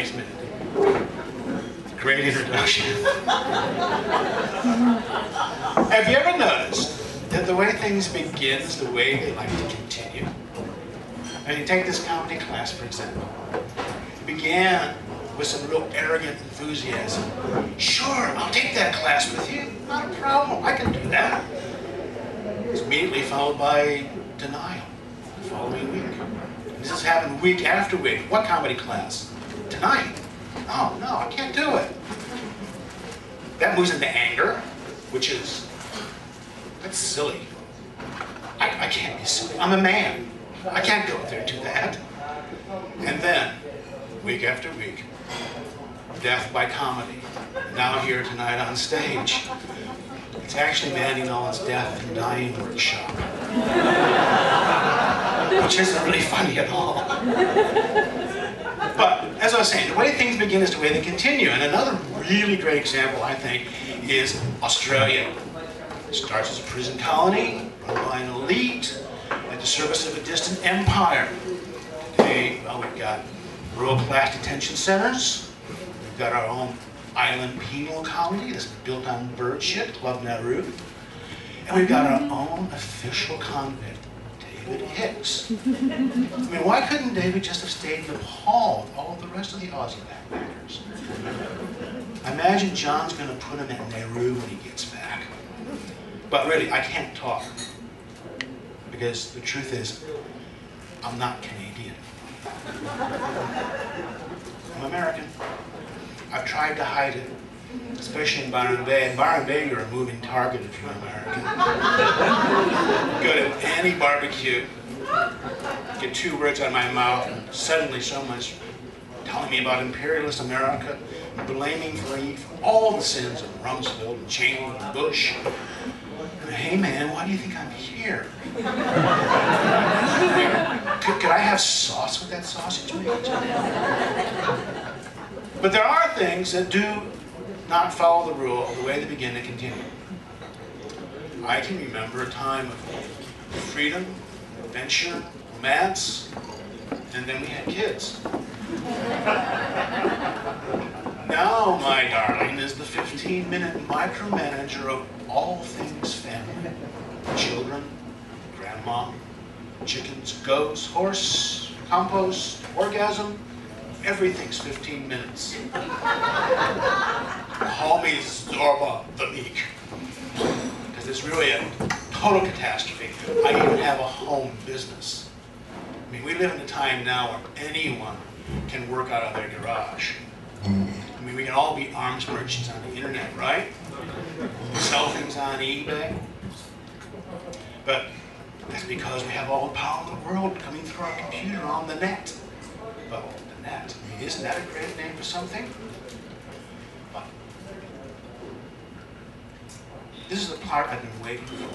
Thanks, Mandy. Great introduction. Have you ever noticed that the way things begin is the way they like to continue? I mean, take this comedy class, for example. It began with some real arrogant enthusiasm. Sure, I'll take that class with you. Not a problem. I can do that. It's immediately followed by denial the following week. This has happened week after week. What comedy class? Tonight. Oh, no, I can't do it. That moves into anger, which is, that's silly. I can't be silly. I'm a man. I can't go out there and do that. And then, week after week, death by comedy. Now here tonight on stage. It's actually MandyNolan's death and dying workshop. Which isn't really funny at all. But, as I was saying, the way things begin is the way they continue. And another really great example, I think, is Australia. It starts as a prison colony, run by an elite, at the service of a distant empire. Today, well, we've got world-class detention centers. We've got our own island penal colony that's built on bird shit, Club Nauru. And we've got our own official convict, David Hicks. I mean, why couldn't David just have stayed in Nepal with all of the rest of the Aussie backpackers? I imagine John's going to put him at Nauru when he gets back. But really, I can't talk. Because the truth is, I'm not Canadian. I'm American. I've tried to hide it, especially in Byron Bay. In Byron Bay, you're a moving target if you're American. Go to any barbecue, get 2 words out of my mouth, and suddenly someone's telling me about imperialist America, and blaming me for all the sins of Rumsfeld and Cheney and Bush. And, hey man, why do you think I'm here? Could I have sauce with that sausage meat? But there are things that do not follow the rule of the way they begin to continue. I can remember a time of freedom, adventure, romance, and then we had kids. Now, my darling, is the 15-minute micromanager of all things family. Children, grandma, chickens, goats, horse, compost, orgasm. Everything's 15 minutes. Call me Zorba the Meek. Because it's really a total catastrophe. I even have a home business. I mean, we live in a time now where anyone can work out of their garage. I mean, we can all be arms merchants on the internet, right? Sell things on eBay. But that's because we have all the power in the world coming through our computer on the net. Well, the net. I mean, isn't that a great name for something? But this is the part I've been waiting for.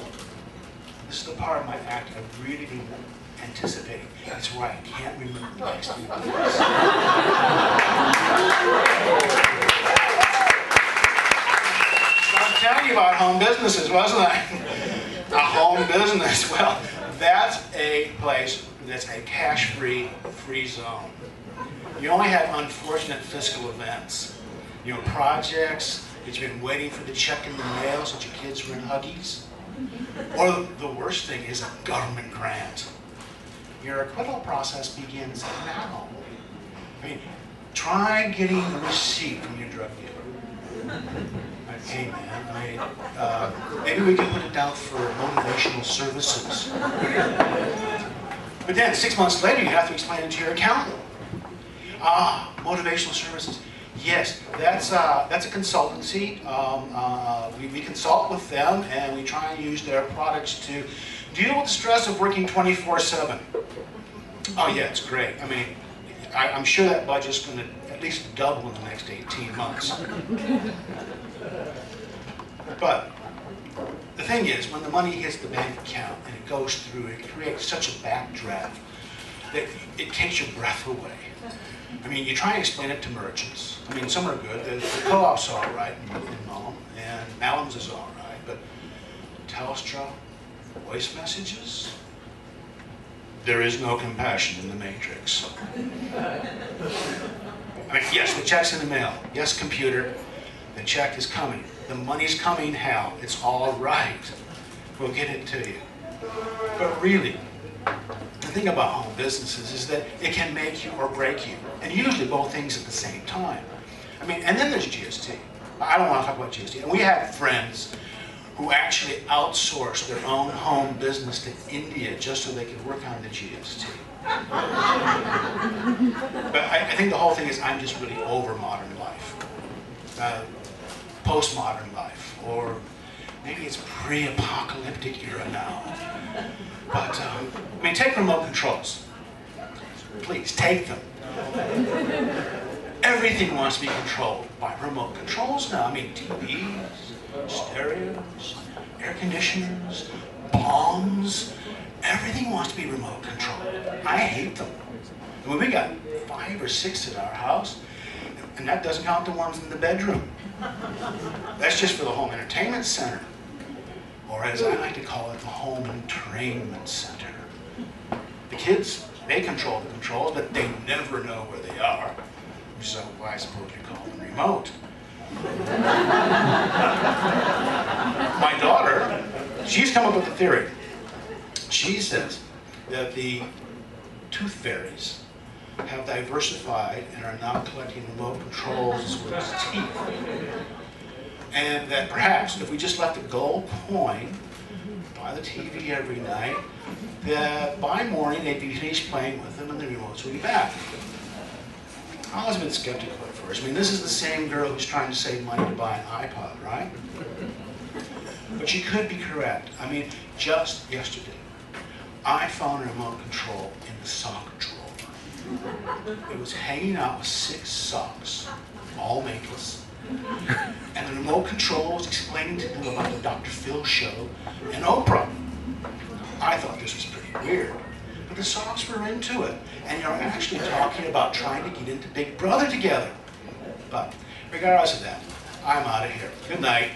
This is the part of my act I've really been anticipating. That's why I can't remember the next few words. I was telling you about home businesses, wasn't I? A home business. Well, that's a place that's a cash-free, free zone. You only have unfortunate fiscal events. You know, projects that you've been waiting for the check in the mail since your kids were in Huggies. Or the worst thing is a government grant. Your acquittal process begins now. I mean, try getting a receipt from your drug dealer. Hey man, maybe we can put it down for motivational services. But then 6 months later, you have to explain it to your accountant. Ah, motivational services. Yes, that's a consultancy. We consult with them and we try and use their products to deal with the stress of working 24/7. Oh yeah, it's great. I mean, I'm sure that budget's going to at least double in the next 18 months. But the thing is, when the money hits the bank account and it goes through, it creates such a backdraft that it takes your breath away. I mean, you try and explain it to merchants. I mean, some are good. The co-op's all right in Malm, and Malm's is all right. But Telstra, voice messages, there is no compassion in the Matrix. I mean, yes, check's in the mail. Yes, computer, the check is coming. The money's coming, Hal. It's all right. We'll get it to you. But really, the thing about home businesses is that it can make you or break you. And usually both things at the same time. I mean, and then there's GST. I don't want to talk about GST. And we have friends who actually outsource their own home business to India just so they can work on the GST. But I think the whole thing is I'm just really over modern life. Postmodern life, or maybe it's pre-apocalyptic era now. But, I mean, take remote controls. Please, take them. Everything wants to be controlled by remote controls now. I mean, TVs, stereos, air conditioners, bombs, everything wants to be remote controlled. I hate them. I mean, we got 5 or 6 at our house, and that doesn't count the ones in the bedroom. That's just for the home entertainment center, or as I like to call it, the home entrainment center. The kids, they control the controls, but they never know where they are, which is why I suppose we call them remote. My daughter, she's come up with a theory. She says that the tooth fairies have diversified and are now collecting remote controls as well as teeth. And that perhaps if we just left a gold coin by the TV every night, that by morning they'd be finished playing with them and the remotes would be back. I've always been skeptical at first. I mean, this is the same girl who's trying to save money to buy an iPod, right? But she could be correct. I mean, just yesterday, I found a remote control in the sock drawer. It was hanging out with 6 socks, all makeless. And the remote control was explaining to them about the Dr. Phil show and Oprah. I thought this was pretty weird. But the socks were into it. And you're actually talking about trying to get into Big Brother together. But regardless of that, I'm out of here. Good night.